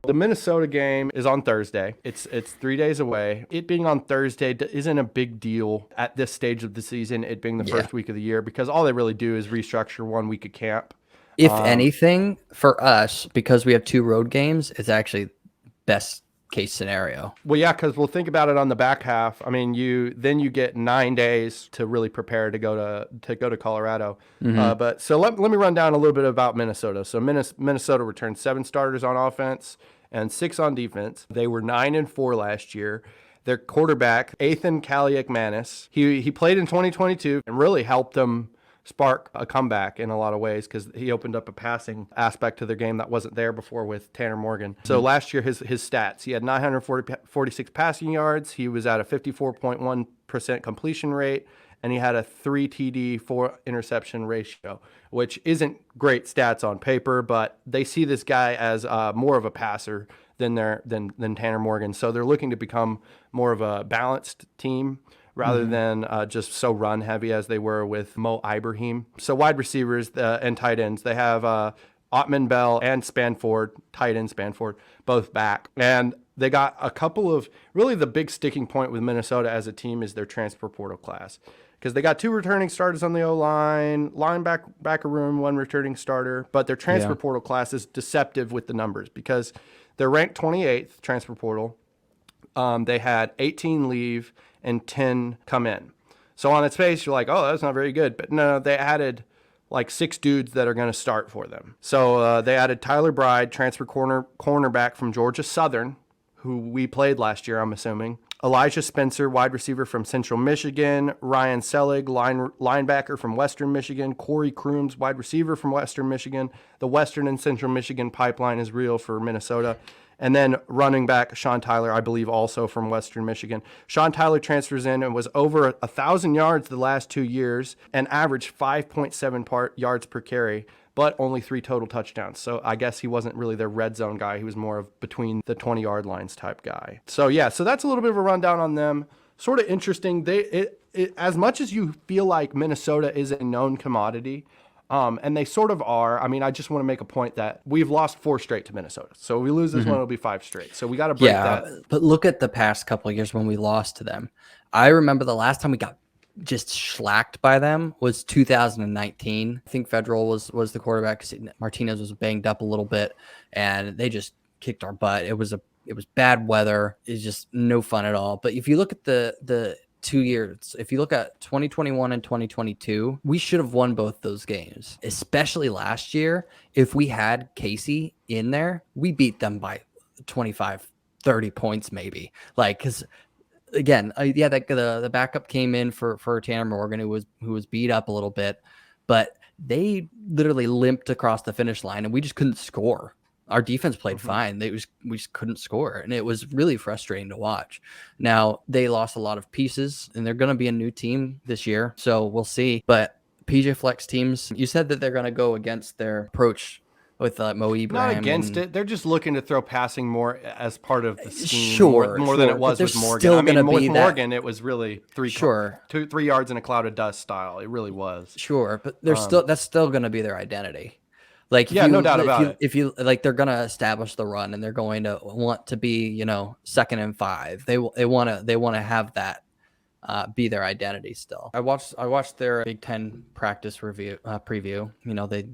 The Minnesota game is on Thursday. It's 3 days away. It being on Thursday isn't a big deal at this stage of the season, it being the Yeah. first week of the year, because all they really do is restructure 1 week of camp. If anything, for us, because we have 2 road games, it's actually best case scenario. Well, yeah, because we'll think about it on the back half. I mean, you get 9 days to really prepare to go to Colorado. But so let me run down a little bit about Minnesota. So Minnesota returned 7 starters on offense and 6 on defense. They were 9-4 last year. Their quarterback, Ethan Kaliakmanis, he played in 2022 and really helped them spark a comeback in a lot of ways because he opened up a passing aspect to their game that wasn't there before with Tanner Morgan. So last year, his stats, he had 946 passing yards. He was at a 54.1% completion rate, and he had a 3 TD, 4 interception ratio, which isn't great stats on paper, but they see this guy as more of a passer than Tanner Morgan. So they're looking to become more of a balanced team rather than just so run heavy as they were with Mo Ibrahim. So wide receivers and tight ends, they have Ottman Bell and Spanford, tight end Spanford, both back. And they got a couple of, really the big sticking point with Minnesota as a team is their transfer portal class. Because they got 2 returning starters on the O-line, linebacker room, 1 returning starter. But their transfer portal class is deceptive with the numbers because they're ranked 28th transfer portal. They had 18 leave and 10 come in. So on its face, you're like, oh, that's not very good. But no, they added like 6 dudes that are going to start for them. So they added Tyler Bride, transfer cornerback from Georgia Southern, who we played last year, I'm assuming. Elijah Spencer, wide receiver from Central Michigan. Ryan Selig, linebacker from Western Michigan. Corey Crooms, wide receiver from Western Michigan. The Western and Central Michigan pipeline is real for Minnesota. And then running back Sean Tyler, I believe, also from Western Michigan. Sean Tyler transfers in and was over 1,000 yards the last 2 years and averaged 5.7 yards per carry, but only 3 total touchdowns. So I guess he wasn't really their red zone guy. He was more of between the 20-yard lines type guy. So yeah, so that's a little bit of a rundown on them. Sort of interesting. As much as you feel like Minnesota is a known commodity, and they sort of are. I mean, I just want to make a point that we've lost 4 straight to Minnesota. So if we lose this one, it'll be 5 straight. So we got to break that. But look at the past couple of years when we lost to them. I remember the last time we got just schlacked by them was 2019. I think Federal was the quarterback because Martinez was banged up a little bit, and they just kicked our butt. It was bad weather. It's just no fun at all. But if you look at the 2 years, if you look at 2021 and 2022, we should have won both those games, especially last year. If we had Casey in there, we beat them by 25, 30 points, maybe. Like, because again, the backup came in for Tanner Morgan, who was beat up a little bit, but they literally limped across the finish line and we just couldn't score. Our defense played fine. We just couldn't score, and it was really frustrating to watch. Now, they lost a lot of pieces, and they're going to be a new team this year, so we'll see. But PJ Flex teams, you said that they're going to go against their approach with Mo Ibrahim. Not against it. They're just looking to throw passing more as part of the scheme, sure, more than it was with Morgan. I mean, with Morgan, it was really 3 yards in a cloud of dust style. It really was. Sure, but that's still going to be their identity. Like, no doubt about it. If you like, they're going to establish the run, and they're going to want to be, 2nd and 5. They want to have that be their identity still. I watched their Big Ten practice preview.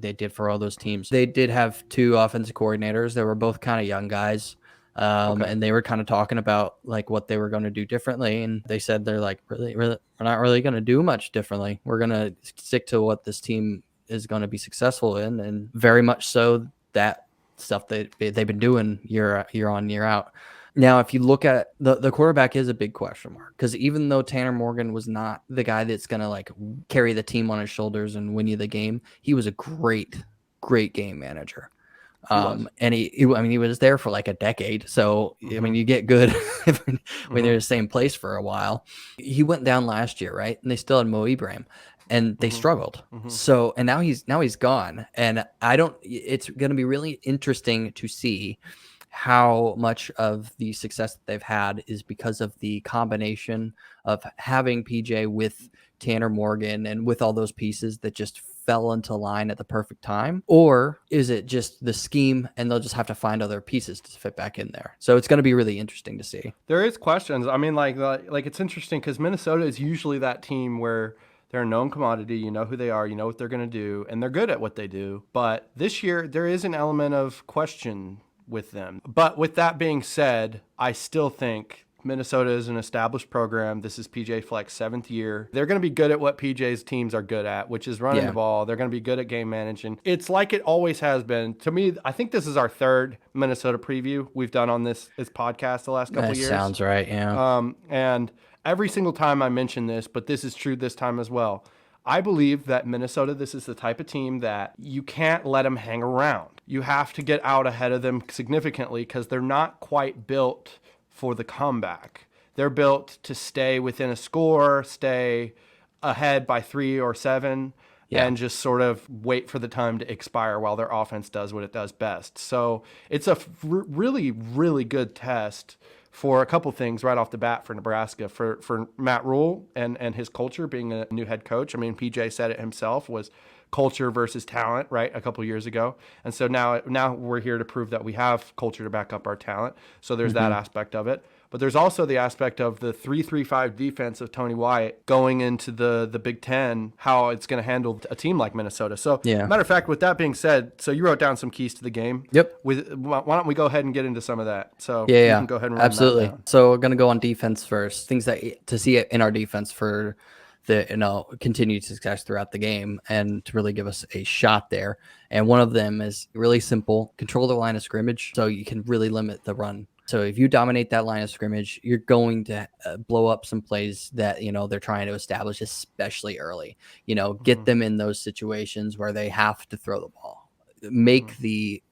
They did for all those teams. They did have 2 offensive coordinators. They were both kind of young guys. And they were kind of talking about like what they were going to do differently. And they said they're like, really, we're not really going to do much differently. We're going to stick to what this team is going to be successful in, and very much so that stuff that they've been doing year on, year out. Now, if you look at the quarterback is a big question mark, because even though Tanner Morgan was not the guy that's going to like carry the team on his shoulders and win you the game, he was a great game manager. And he was there for like a decade. So, I mean, you get good when you're in the same place for a while. He went down last year, right? And they still had Mo Ibrahim, and they struggled. So, and now he's gone. And it's going to be really interesting to see how much of the success that they've had is because of the combination of having PJ with Tanner Morgan and with all those pieces that just fell into line at the perfect time? Or is it just the scheme and they'll just have to find other pieces to fit back in there? So it's going to be really interesting to see. There is questions. I mean, like it's interesting because Minnesota is usually that team where they're a known commodity. You know who they are. You know what they're going to do, and they're good at what they do. But this year, there is an element of question with them. But with that being said, I still think Minnesota is an established program. This is PJ Fleck's 7th year. They're going to be good at what PJ's teams are good at, which is running the ball. They're going to be good at game managing. It's like it always has been. To me, I think this is our 3rd Minnesota preview we've done on this podcast the last couple of years. Sounds right, yeah. And every single time I mention this, but this is true this time as well. I believe that Minnesota, this is the type of team that you can't let them hang around. You have to get out ahead of them significantly because they're not quite built for the comeback. They're built to stay within a score, stay ahead by 3 or 7, and just sort of wait for the time to expire while their offense does what it does best. So it's a really, really good test for a couple things right off the bat for Nebraska, for Matt Rule and his culture being a new head coach. I mean, PJ said it himself, was culture versus talent, right, a couple years ago. And so now we're here to prove that we have culture to back up our talent. So there's that aspect of it. But there's also the aspect of the 3-3-5 defense of Tony White going into the Big Ten, how it's going to handle a team like Minnesota. So, matter of fact, with that being said, so you wrote down some keys to the game. Yep. Why don't we go ahead and get into some of that? So you can go ahead and run absolutely. that down. So we're going to go on defense first. Things that to see it in our defense for the continued success throughout the game and to really give us a shot there. And one of them is really simple: control the line of scrimmage so you can really limit the run. So if you dominate that line of scrimmage, you're going to blow up some plays that, they're trying to establish, especially early. Get them in those situations where they have to throw the ball. Make the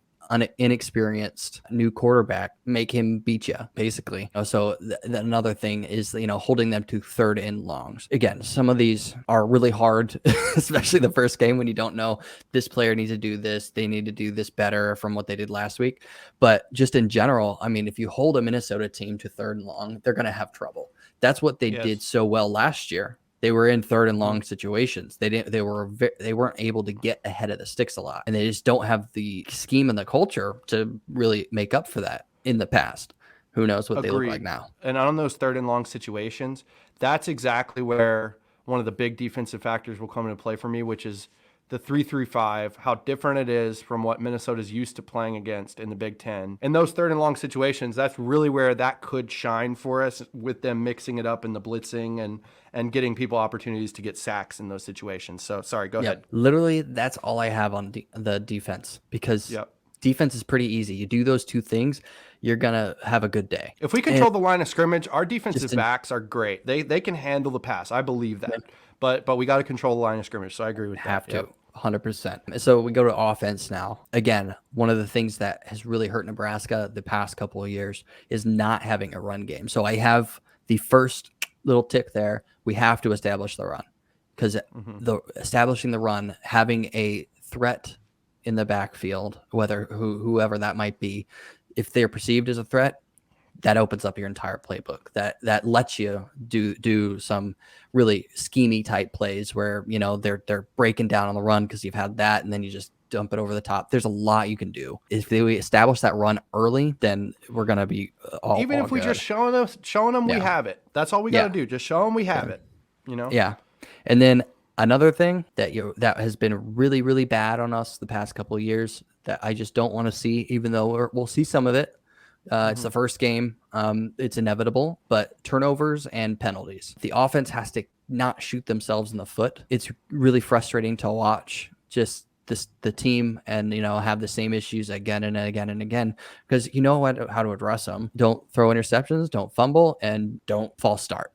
inexperienced new quarterback, make him beat you, basically. So another thing is, holding them to 3rd and longs. Again, some of these are really hard, especially the first game when you don't know this player needs to do this, they need to do this better from what they did last week. But just in general, I mean, if you hold a Minnesota team to 3rd and long, they're going to have trouble. That's what they did so well last year. They were in 3rd and long situations. They weren't able to get ahead of the sticks a lot, and they just don't have the scheme and the culture to really make up for that in the past. Who knows what they look like now? And on those 3rd and long situations, that's exactly where one of the big defensive factors will come into play for me, which is the 3-3-5, how different it is from what Minnesota's used to playing against in the Big Ten. In those 3rd and long situations, that's really where that could shine for us, with them mixing it up in the blitzing and getting people opportunities to get sacks in those situations. So, sorry, go ahead. Literally, that's all I have on the defense, because defense is pretty easy. You do those 2 things, you're going to have a good day. If we control the line of scrimmage, our defensive backs are great. They can handle the pass. I believe that. But we got to control the line of scrimmage, so I agree with that. Have to. 100%. So we go to offense now. Again, one of the things that has really hurt Nebraska the past couple of years is not having a run game. So I have the first little tick there. We have to establish the run, because establishing the run, having a threat in the backfield, whoever that might be, if they're perceived as a threat, that opens up your entire playbook. That lets you do some really schemy type plays where they're breaking down on the run because you've had that, and then you just dump it over the top. There's a lot you can do. If we establish that run early, then we're gonna be all even if we good. Just showing them we have it. That's all we got to do. Just show them we have it. Yeah, and then another thing that has been really, really bad on us the past couple of years that I just don't want to see, even though we'll see some of it. It's the first game. It's inevitable, but turnovers and penalties. The offense has to not shoot themselves in the foot. It's really frustrating to watch just the team and, have the same issues again and again and again, because how to address them. Don't throw interceptions, don't fumble, and don't false start.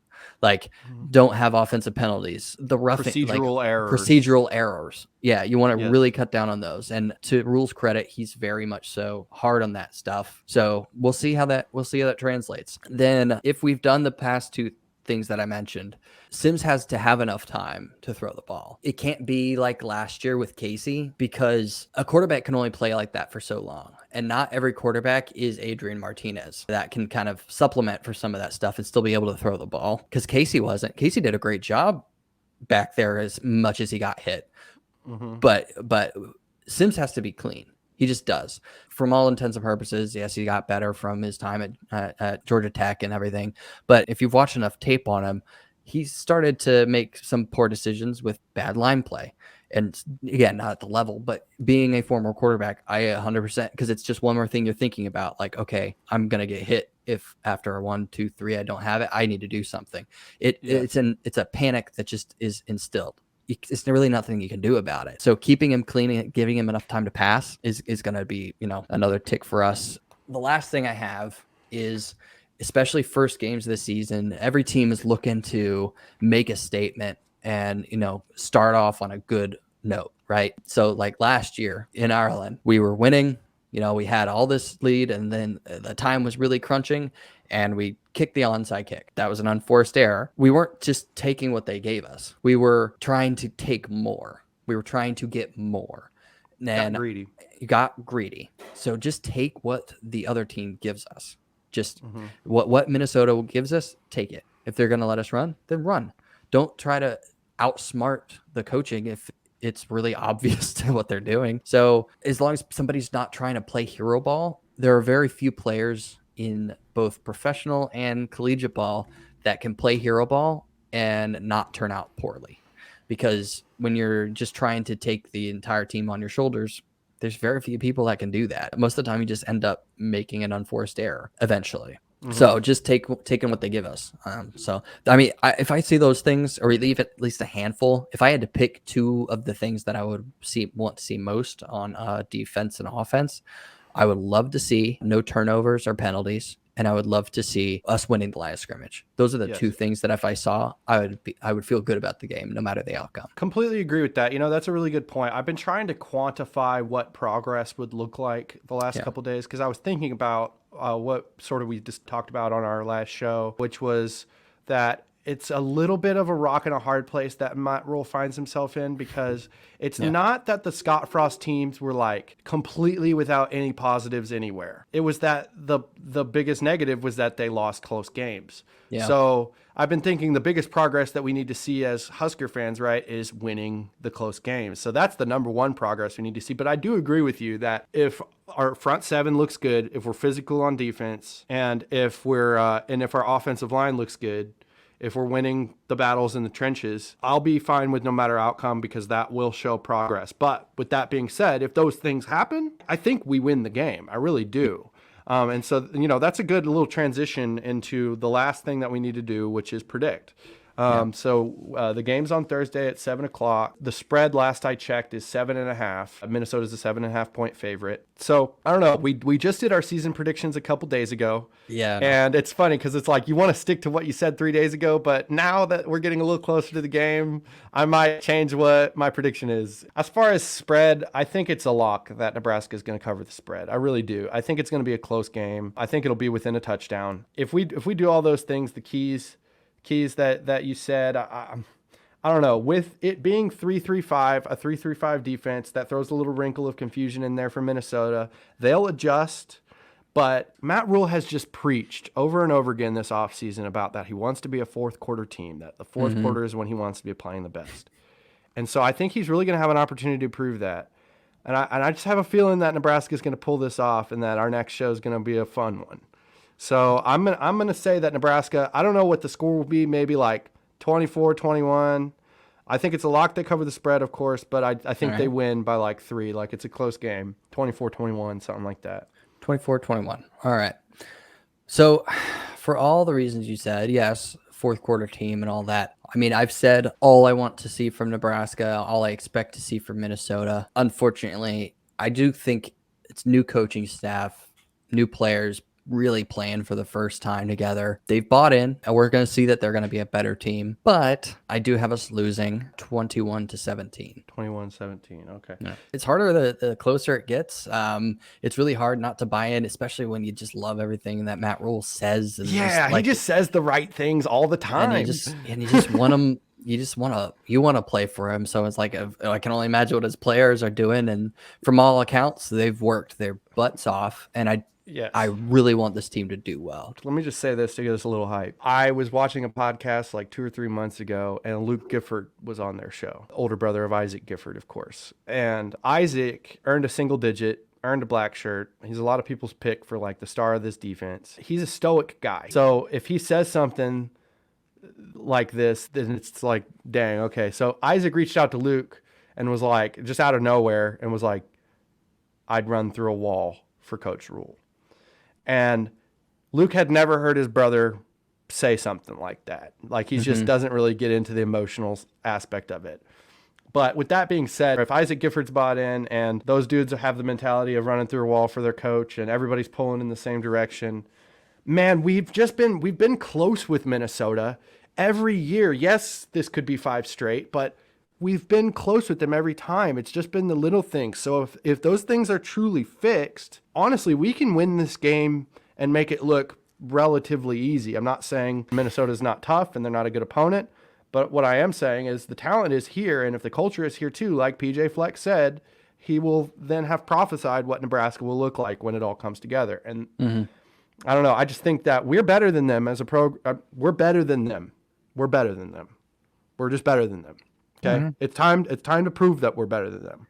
Don't have offensive penalties. The procedural errors. Yeah, you want to really cut down on those. And to Rule's credit, he's very much so hard on that stuff. So we'll see how that translates. Then, if we've done the past 2 things that I mentioned, Sims has to have enough time to throw the ball. It can't be like last year with Casey, because a quarterback can only play like that for so long. And not every quarterback is Adrian Martinez that can kind of supplement for some of that stuff and still be able to throw the ball, because Casey wasn't. Casey did a great job back there as much as he got hit. Mm-hmm. But Sims has to be clean. He just does. From all intents and purposes, yes, he got better from his time at Georgia Tech and everything. But if you've watched enough tape on him, he started to make some poor decisions with bad line play. And again, not at the level, but being a former quarterback, I 100%, because it's just one more thing you're thinking about. Like, okay, I'm going to get hit if after a 1, 2, 3, I don't have it. I need to do something. It's a panic that just is instilled. It's really nothing you can do about it. So keeping him clean and giving him enough time to pass is going to be, another tick for us. The last thing I have is, especially first games of the season, every team is looking to make a statement and, start off on a good note, right? So like last year in Ireland, we were winning, we had all this lead, and then the time was really crunching and we kicked the onside kick. That was an unforced error. We weren't just taking what they gave us. We were trying to take more. We were trying to get more. And you got greedy. So just take what the other team gives us. Just what Minnesota gives us, take it. If they're going to let us run, then run. Don't try to outsmart the coaching if it's really obvious to what they're doing. So as long as somebody's not trying to play hero ball, there are very few players in both professional and collegiate ball that can play hero ball and not turn out poorly. Because when you're just trying to take the entire team on your shoulders, there's very few people that can do that. Most of the time, you just end up making an unforced error eventually. So just taking what they give us. If I see those things, or leave at least a handful, if I had to pick two of the things that I would want to see most on defense and offense, I would love to see no turnovers or penalties, and I would love to see us winning the line of scrimmage. Those are the two things that if I saw, I would feel good about the game, no matter the outcome. Completely agree with that. That's a really good point. I've been trying to quantify what progress would look like the last couple of days, because I was thinking about what sort of we just talked about on our last show, which was that it's a little bit of a rock and a hard place that Matt Rhule finds himself in, because it's not that the Scott Frost teams were like completely without any positives anywhere. It was that the biggest negative was that they lost close games. Yeah. So I've been thinking the biggest progress that we need to see as Husker fans, right, is winning the close games. So that's the number one progress we need to see. But I do agree with you that if our front seven looks good, if we're physical on defense, and if if our offensive line looks good, if we're winning the battles in the trenches, I'll be fine with no matter outcome, because that will show progress. But with that being said, if those things happen, I think we win the game. I really do. And so, that's a good little transition into the last thing that we need to do, which is predict. So the game's on Thursday at 7:00. The spread, last I checked, is 7.5. Minnesota's a 7.5 point favorite. So I don't know. We just did our season predictions a couple days ago. Yeah. And it's funny because it's like you want to stick to what you said 3 days ago, but now that we're getting a little closer to the game, I might change what my prediction is. As far as spread, I think it's a lock that Nebraska is going to cover the spread. I really do. I think it's going to be a close game. I think it'll be within a touchdown. If we do all those things, the keys that you said, I don't know, with it being 3-3-5, a 3-3-5 defense, that throws a little wrinkle of confusion in there for Minnesota. They'll adjust, but Matt Rhule has just preached over and over again this offseason about that he wants to be a fourth quarter team, that the fourth quarter is when he wants to be playing the best. And so I think he's really going to have an opportunity to prove that. And I just have a feeling that Nebraska is going to pull this off, and that our next show is going to be a fun one. So I'm gonna say that Nebraska, I don't know what the score will be, maybe like 24-21. I think it's a lock they cover the spread, of course, but I think they win by like 3. Like it's a close game, 24-21, something like that. 24-21. All right. So for all the reasons you said, yes, fourth quarter team and all that. I mean, I've said all I want to see from Nebraska, all I expect to see from Minnesota. Unfortunately, I do think it's new coaching staff, new players, really playing for the first time together. They've bought in, and we're going to see that they're going to be a better team. But I do have us losing 21-17. 21-17. Okay. Yeah. It's harder the closer it gets. It's really hard not to buy in, especially when you just love everything that Matt Rhule says. And he just says the right things all the time. And you just want him. You want to play for him. So it's like, I can only imagine what his players are doing. And from all accounts, they've worked their butts off. And Yes. I really want this team to do well. Let me just say this to get us a little hype. I was watching a podcast like 2 or 3 months ago, and Luke Gifford was on their show, older brother of Isaac Gifford, of course. And Isaac earned a single digit, earned a black shirt. He's a lot of people's pick for like the star of this defense. He's a stoic guy. So if he says something like this, then it's like, dang, okay. So Isaac reached out to Luke and was like, just out of nowhere, and was like, I'd run through a wall for Coach Rule. And Luke had never heard his brother say something like that. Like he just doesn't really get into the emotional aspect of it. But with that being said, if Isaac Gifford's bought in and those dudes have the mentality of running through a wall for their coach and everybody's pulling in the same direction, man, we've been close with Minnesota every year. Yes, this could be 5 straight, but we've been close with them every time. It's just been the little things. So if those things are truly fixed, honestly, we can win this game and make it look relatively easy. I'm not saying Minnesota's not tough and they're not a good opponent, but what I am saying is the talent is here, and if the culture is here too, like PJ Fleck said, he will then have prophesied what Nebraska will look like when it all comes together. And I don't know. I just think that we're better than them as a we're better than them. We're better than them. We're just better than them. Okay. It's time to prove that we're better than them.